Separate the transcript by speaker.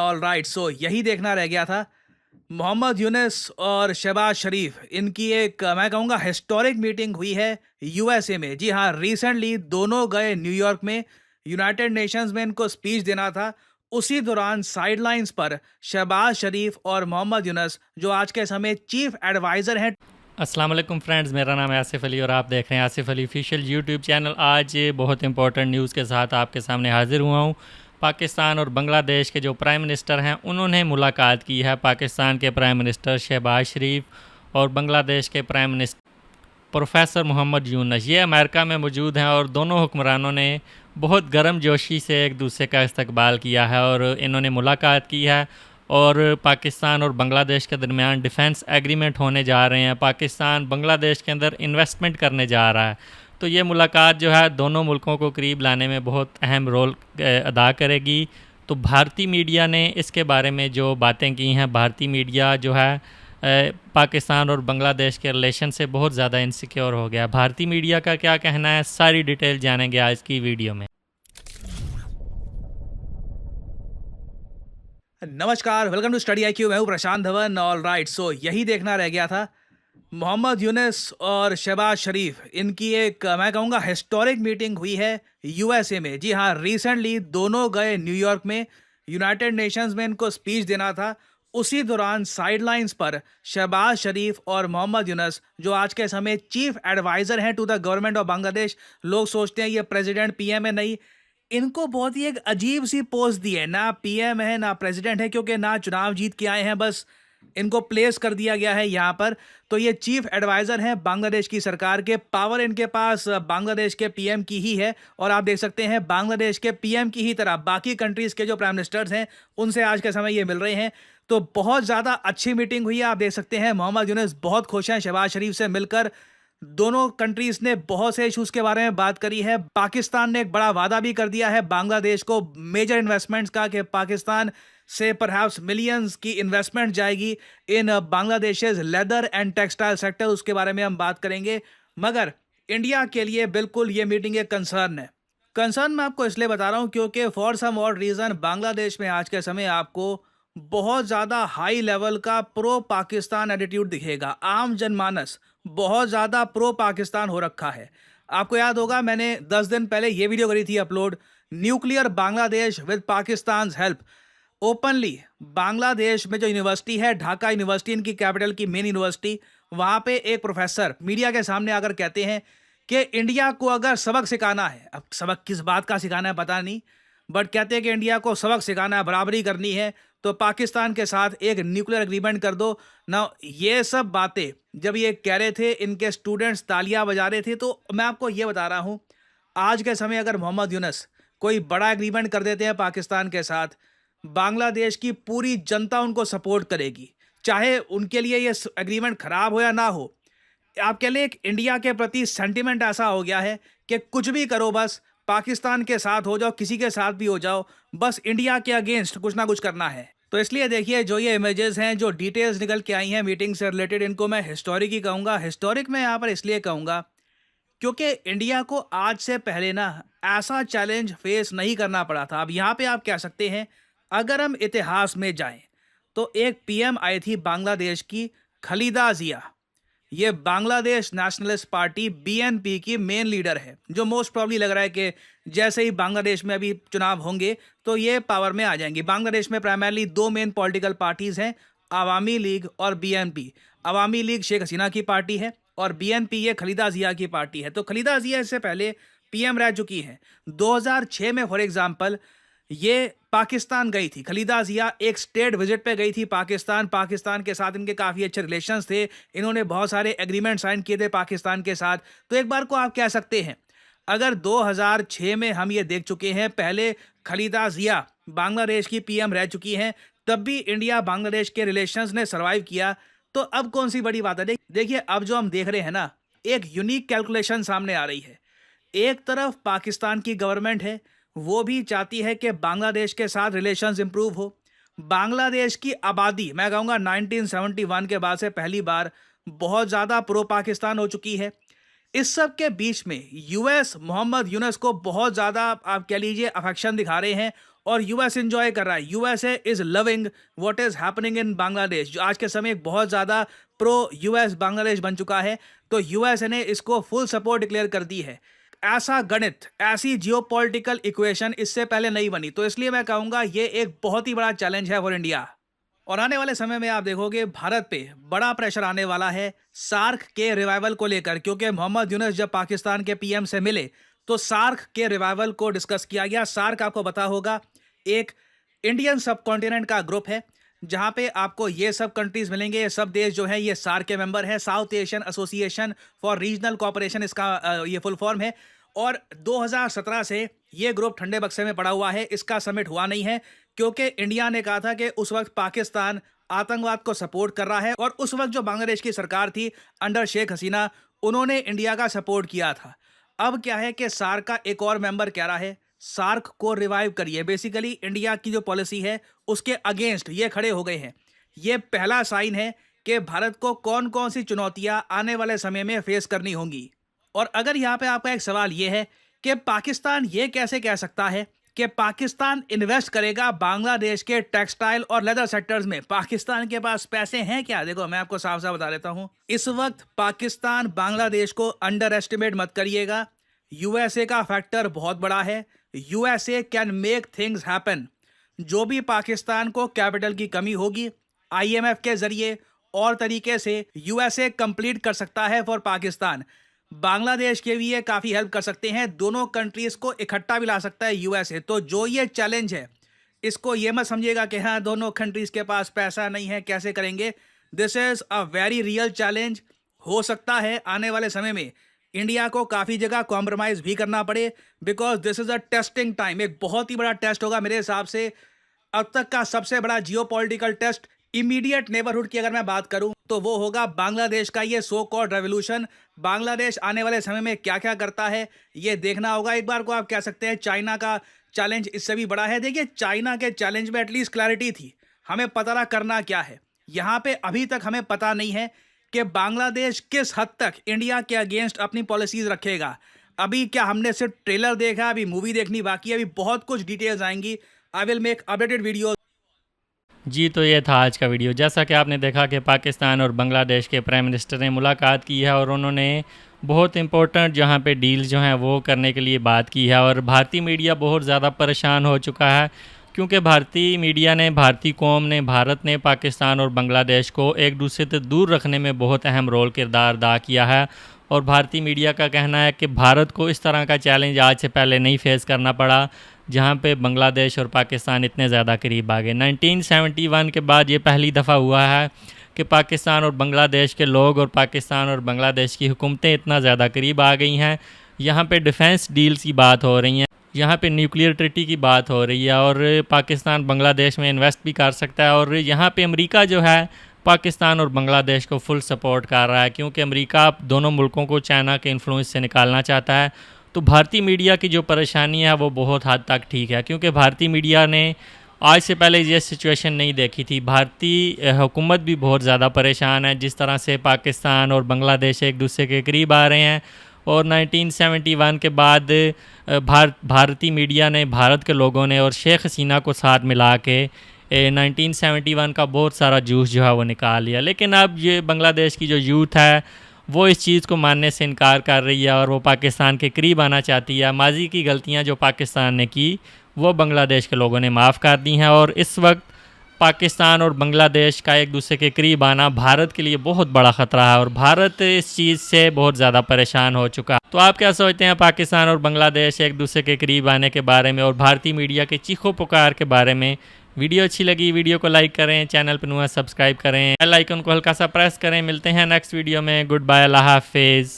Speaker 1: All right, सो यही देखना रह गया था। मोहम्मद यूनुस और शहबाज शरीफ, इनकी एक मैं कहूँगा हिस्टोरिक मीटिंग हुई है यूएसए में। जी हाँ, रिसेंटली दोनों गए न्यूयॉर्क में, यूनाइटेड नेशंस में इनको स्पीच देना था। उसी दौरान साइडलाइंस पर शहबाज शरीफ और मोहम्मद यूनुस, जो आज के समय चीफ एडवाइज़र हैं।
Speaker 2: अस्सलाम वालेकुम फ्रेंड्स, मेरा नाम है आसिफ अली और आप देख रहे हैं Asif Ali official YouTube channel. आज बहुत इंपॉर्टेंट न्यूज़ के साथ आपके सामने हाजिर हुआ हूँ। पाकिस्तान और बांग्लादेश के जो प्राइम मिनिस्टर हैं उन्होंने मुलाकात की है। पाकिस्तान के प्राइम मिनिस्टर शहबाज शरीफ और बांग्लादेश के prime minister professor Mohammad Yunus, ये अमेरिका में मौजूद हैं और दोनों हुक्मरानों ने बहुत गर्म जोशी से एक दूसरे का इस्तकबाल किया है और इन्होंने मुलाकात की है। और पाकिस्तान और बांग्लादेश के दरमियान डिफेंस एग्रीमेंट होने जा रहे हैं। पाकिस्तान बांग्लादेश के अंदर इन्वेस्टमेंट करने जा रहा है। तो ये मुलाकात जो है दोनों मुल्कों को करीब लाने में बहुत अहम रोल अदा करेगी। तो भारतीय मीडिया ने इसके बारे में जो बातें की हैं, भारतीय मीडिया जो है पाकिस्तान और बांग्लादेश के रिलेशन से बहुत ज़्यादा इनसिक्योर हो गया। भारतीय मीडिया का क्या कहना है, सारी डिटेल जानेंगे आज की वीडियो में।
Speaker 1: नमस्कार, वेलकम टू स्टडी आईक्यू। मैं हूँ प्रशांत धवन। ऑल राइट, सो यही देखना रह गया था। मोहम्मद यूनुस और शहबाज शरीफ, इनकी एक मैं कहूँगा हिस्टोरिक मीटिंग हुई है यूएसए में। जी हाँ, रिसेंटली दोनों गए न्यूयॉर्क में, यूनाइटेड नेशंस में इनको स्पीच देना था। उसी दौरान साइडलाइंस पर शहबाज शरीफ और मोहम्मद यूनुस, जो आज के समय चीफ एडवाइज़र हैं to the government of Bangladesh. लोग सोचते हैं ये प्रेसिडेंट पीएम है, नहीं। इनको बहुत ही एक अजीब सी पोस्ट दी है, ना पीएम है ना प्रेसिडेंट है, क्योंकि ना चुनाव जीत के आए हैं, बस इनको प्लेस कर दिया गया है यहाँ पर। तो ये चीफ एडवाइज़र हैं बांग्लादेश की सरकार के। पावर इनके पास बांग्लादेश के पीएम की ही है। और आप देख सकते हैं बांग्लादेश के पीएम की ही तरह बाकी कंट्रीज़ के जो प्राइम मिनिस्टर्स हैं उनसे आज के समय ये मिल रहे हैं। तो बहुत ज़्यादा अच्छी मीटिंग हुई है। आप देख सकते हैं मोहम्मद यूनुस बहुत खुश हैं शहबाज शरीफ से मिलकर। दोनों कंट्रीज ने बहुत से इश्यूज के बारे में बात करी है। पाकिस्तान ने एक बड़ा वादा भी कर दिया है बांग्लादेश को मेजर इन्वेस्टमेंट्स का, कि पाकिस्तान से परहैप्स मिलियंस की इन्वेस्टमेंट जाएगी in Bangladesh leather and textile sector. उसके बारे में हम बात करेंगे। मगर इंडिया के लिए बिल्कुल ये मीटिंग एक कंसर्न है। कंसर्न मैं आपको इसलिए बता रहा हूँ क्योंकि for some odd reason Bangladesh में आज के समय आपको बहुत ज़्यादा हाई लेवल का प्रो पाकिस्तान एटीट्यूड दिखेगा। आम जनमानस बहुत ज़्यादा प्रो पाकिस्तान हो रखा है। आपको याद होगा मैंने 10 दिन पहले ये वीडियो करी थी upload, nuclear Bangladesh with Pakistan help. Openly Bangladesh में जो यूनिवर्सिटी है, ढाका यूनिवर्सिटी इनकी कैपिटल की मेन यूनिवर्सिटी, वहाँ पे एक प्रोफेसर मीडिया के सामने आकर कहते हैं कि इंडिया को अगर सबक सिखाना है, अब सबक किस बात का सिखाना है पता नहीं, बट कहते हैं कि इंडिया को सबक सिखाना है, बराबरी करनी है, तो पाकिस्तान के साथ एक न्यूक्लियर एग्रीमेंट कर दो ना। ये सब बातें जब ये कह रहे थे, इनके स्टूडेंट्स तालियां बजा रहे थे। तो मैं आपको ये बता रहा हूँ, आज के समय अगर मोहम्मद यूनुस कोई बड़ा एग्रीमेंट कर देते हैं पाकिस्तान के साथ, बांग्लादेश की पूरी जनता उनको सपोर्ट करेगी, चाहे उनके लिए ये एग्रीमेंट खराब हो या ना हो। आपके लिए एक इंडिया के प्रति सेंटिमेंट ऐसा हो गया है कि कुछ भी करो, बस पाकिस्तान के साथ हो जाओ, किसी के साथ भी हो जाओ, बस इंडिया के अगेंस्ट कुछ ना कुछ करना है। तो इसलिए देखिए, जो ये इमेजेस हैं, जो डिटेल्स निकल के आई हैं मीटिंग से रिलेटेड, इनको मैं हिस्टोरिक ही कहूँगा। हिस्टोरिक मैं यहाँ पर इसलिए कहूँगा क्योंकि इंडिया को आज से पहले ना ऐसा चैलेंज फेस नहीं करना पड़ा था। अब यहाँ पे आप कह सकते हैं, अगर हम इतिहास में जाएं तो एक पीएम आई थी बांग्लादेश की, खलीदा जिया। ये बांग्लादेश नेशनलिस्ट पार्टी बीएनपी की मेन लीडर है, जो मोस्ट प्रॉब्ली लग रहा है कि जैसे ही बांग्लादेश में अभी चुनाव होंगे तो ये पावर में आ जाएंगी। बांग्लादेश में प्राइमरली दो मेन पॉलिटिकल पार्टीज़ हैं, अवामी लीग और बीएनपी। अवामी लीग शेख हसीना की पार्टी है और बीएनपी ये खलीदा जिया की पार्टी है। तो खलीदा जिया इससे पहले पीएम रह चुकी हैं। 2006 में फॉर एग्जांपल ये पाकिस्तान गई थी। खलीदा जिया एक स्टेट विजिट पे गई थी पाकिस्तान। पाकिस्तान के साथ इनके काफ़ी अच्छे रिलेशंस थे, इन्होंने बहुत सारे एग्रीमेंट साइन किए थे पाकिस्तान के साथ। तो एक बार को आप कह सकते हैं, अगर 2006 में हम ये देख चुके हैं, पहले खलीदा जिया बांग्लादेश की पीएम रह चुकी हैं, तब भी इंडिया बांग्लादेश के रिलेशंस ने सर्वाइव किया, तो अब कौन सी बड़ी बात है। देखिए, अब जो हम देख रहे हैं ना, एक यूनिक कैलकुलेशन सामने आ रही है। एक तरफ पाकिस्तान की गवर्नमेंट है, वो भी चाहती है कि बांग्लादेश के साथ रिलेशंस इंप्रूव हो। बांग्लादेश की आबादी मैं कहूँगा 1971 के बाद से पहली बार बहुत ज़्यादा प्रो पाकिस्तान हो चुकी है। इस सब के बीच में यूएस मोहम्मद यूनुस को बहुत ज़्यादा आप कह लीजिए अफेक्शन दिखा रहे हैं और यूएस एंजॉय कर रहा है। USA is loving what is happening in Bangladesh, जो आज के समय एक बहुत ज़्यादा प्रो यूएस बांग्लादेश बन चुका है। तो यूएसए ने इसको फुल सपोर्ट डिक्लेयर कर दी है। ऐसा गणित, ऐसी जियोपॉलिटिकल इक्वेशन इससे पहले नहीं बनी। तो इसलिए मैं कहूँगा ये एक बहुत ही बड़ा चैलेंज है फॉर इंडिया। और आने वाले समय में आप देखोगे भारत पे बड़ा प्रेशर आने वाला है सार्क के रिवाइवल को लेकर, क्योंकि मोहम्मद यूनुस जब पाकिस्तान के पीएम से मिले तो सार्क के रिवाइवल को डिस्कस किया गया। सार्क आपको पता होगा एक इंडियन सब कॉन्टिनेंट का ग्रुप है जहां पे आपको ये सब कंट्रीज मिलेंगे। ये सब देश जो है ये सार्क के मेंबर है। South Asian association for regional cooperation इसका ये फुल फॉर्म है। और 2017 से ये ग्रुप ठंडे बक्से में पड़ा हुआ है। इसका समिट हुआ नहीं है क्योंकि इंडिया ने कहा था कि उस वक्त पाकिस्तान आतंकवाद को सपोर्ट कर रहा है, और उस वक्त जो बांग्लादेश की सरकार थी अंडर शेख हसीना, उन्होंने इंडिया का सपोर्ट किया था। अब क्या है कि सार्क का एक और मेंबर कह रहा है सार्क को रिवाइव करिए। बेसिकली इंडिया की जो पॉलिसी है उसके अगेंस्ट ये खड़े हो गए हैं। ये पहला साइन है कि भारत को कौन कौन सी चुनौतियां आने वाले समय में फेस करनी होंगी। और अगर यहाँ पे आपका एक सवाल ये है कि पाकिस्तान ये कैसे कह सकता है कि पाकिस्तान इन्वेस्ट करेगा बांग्लादेश के टेक्सटाइल और लेदर सेक्टर्स में, पाकिस्तान के पास पैसे हैं क्या? देखो मैं आपको साफ साफ बता देता हूं, इस वक्त पाकिस्तान बांग्लादेश को अंडर एस्टिमेट मत करिएगा। यूएसए का फैक्टर बहुत बड़ा है। USA can make things happen. जो भी पाकिस्तान को कैपिटल की कमी होगी, आईएमएफ के जरिए और तरीके से यूएसए कंप्लीट कर सकता है फॉर पाकिस्तान। बांग्लादेश के भी ये काफ़ी हेल्प कर सकते हैं। दोनों कंट्रीज़ को इकट्ठा भी ला सकता है यूएसए। तो जो ये चैलेंज है इसको ये मत समझिएगा कि हाँ दोनों कंट्रीज़ के पास पैसा नहीं है कैसे करेंगे। This is a very real challenge. हो सकता है आने वाले समय में इंडिया को काफ़ी जगह कॉम्प्रोमाइज़ भी करना पड़े, because this is a testing time. एक बहुत ही बड़ा टेस्ट होगा मेरे हिसाब से, अब तक का सबसे बड़ा जियोपॉलिटिकल टेस्ट। इमीडिएट नेबरहुड की अगर मैं बात करूं तो वो होगा बांग्लादेश का ये सो कॉल्ड रेवोल्यूशन। बांग्लादेश आने वाले समय में क्या क्या करता है ये देखना होगा। एक बार को आप कह सकते हैं चाइना का चैलेंज इससे भी बड़ा है। देखिए चाइना के चैलेंज में एटलीस्ट क्लैरिटी थी, हमें पता ना करना क्या है। यहाँ पे अभी तक हमें पता नहीं है कि बांग्लादेश किस हद तक इंडिया के अगेंस्ट अपनी पॉलिसीज रखेगा। अभी क्या हमने सिर्फ ट्रेलर देखा, अभी मूवी देखनी बाकी है, अभी बहुत कुछ डिटेल्स आएंगी। I will make updated video.
Speaker 2: जी, तो ये था आज का वीडियो। जैसा कि आपने देखा कि पाकिस्तान और बांग्लादेश के प्राइम मिनिस्टर ने मुलाकात की है और उन्होंने बहुत इंपॉर्टेंट जहाँ पे डील्स जो हैं वो करने के लिए बात की है। और भारतीय मीडिया बहुत ज़्यादा परेशान हो चुका है क्योंकि भारतीय मीडिया ने, भारतीय कौम ने, भारत ने पाकिस्तान और बांग्लादेश को एक दूसरे से दूर रखने में बहुत अहम रोल किरदार अदा किया है। और भारतीय मीडिया का कहना है कि भारत को इस तरह का चैलेंज आज से पहले नहीं फेस करना पड़ा जहाँ पे बांग्लादेश और पाकिस्तान इतने ज़्यादा करीब आ गए। 1971 के बाद ये पहली दफ़ा हुआ है कि पाकिस्तान और बांग्लादेश के लोग और पाकिस्तान और बांग्लादेश की हुकूमतें इतना ज़्यादा करीब आ गई हैं। यहाँ पे डिफेंस डील्स की बात हो रही हैं, यहाँ पे न्यूक्लियर ट्रीटी की बात हो रही है और पाकिस्तान बांग्लादेश में इन्वेस्ट भी कर सकता है। और यहाँ पे अमेरिका जो है पाकिस्तान और बांग्लादेश को फुल सपोर्ट कर रहा है क्योंकि अमेरिका दोनों मुल्कों को चाइना के इन्फ्लुएंस से निकालना चाहता है। तो भारतीय मीडिया की जो परेशानी है वो बहुत हद तक ठीक है क्योंकि भारतीय मीडिया ने आज से पहले ये सिचुएशन नहीं देखी थी। भारतीय हुकूमत भी बहुत ज़्यादा परेशान है जिस तरह से पाकिस्तान और बांग्लादेश एक दूसरे के करीब आ रहे हैं। और 1971 के बाद भारतीय मीडिया ने, भारत के लोगों ने और शेख हसीना को साथ मिला के 1971 का बहुत सारा जूस जो है वो निकाल लिया। लेकिन अब ये बांग्लादेश की जो यूथ है वो इस चीज़ को मानने से इनकार कर रही है और वो पाकिस्तान के करीब आना चाहती है। माजी की गलतियां जो पाकिस्तान ने की वो बांग्लादेश के लोगों ने माफ़ कर दी हैं और इस वक्त पाकिस्तान और बांग्लादेश का एक दूसरे के करीब आना भारत के लिए बहुत बड़ा ख़तरा है और भारत इस चीज़ से बहुत ज़्यादा परेशान हो चुका है। तो आप क्या सोचते हैं पाकिस्तान और बांग्लादेश एक दूसरे के करीब आने के बारे में और भारतीय मीडिया के चीखों पुकार के बारे में? वीडियो अच्छी लगी वीडियो को लाइक करें, चैनल पर नया सब्सक्राइब करें, बेल आइकन को हल्का सा प्रेस करें। मिलते हैं नेक्स्ट वीडियो में। गुड बाय, अल्लाह हाफिज़।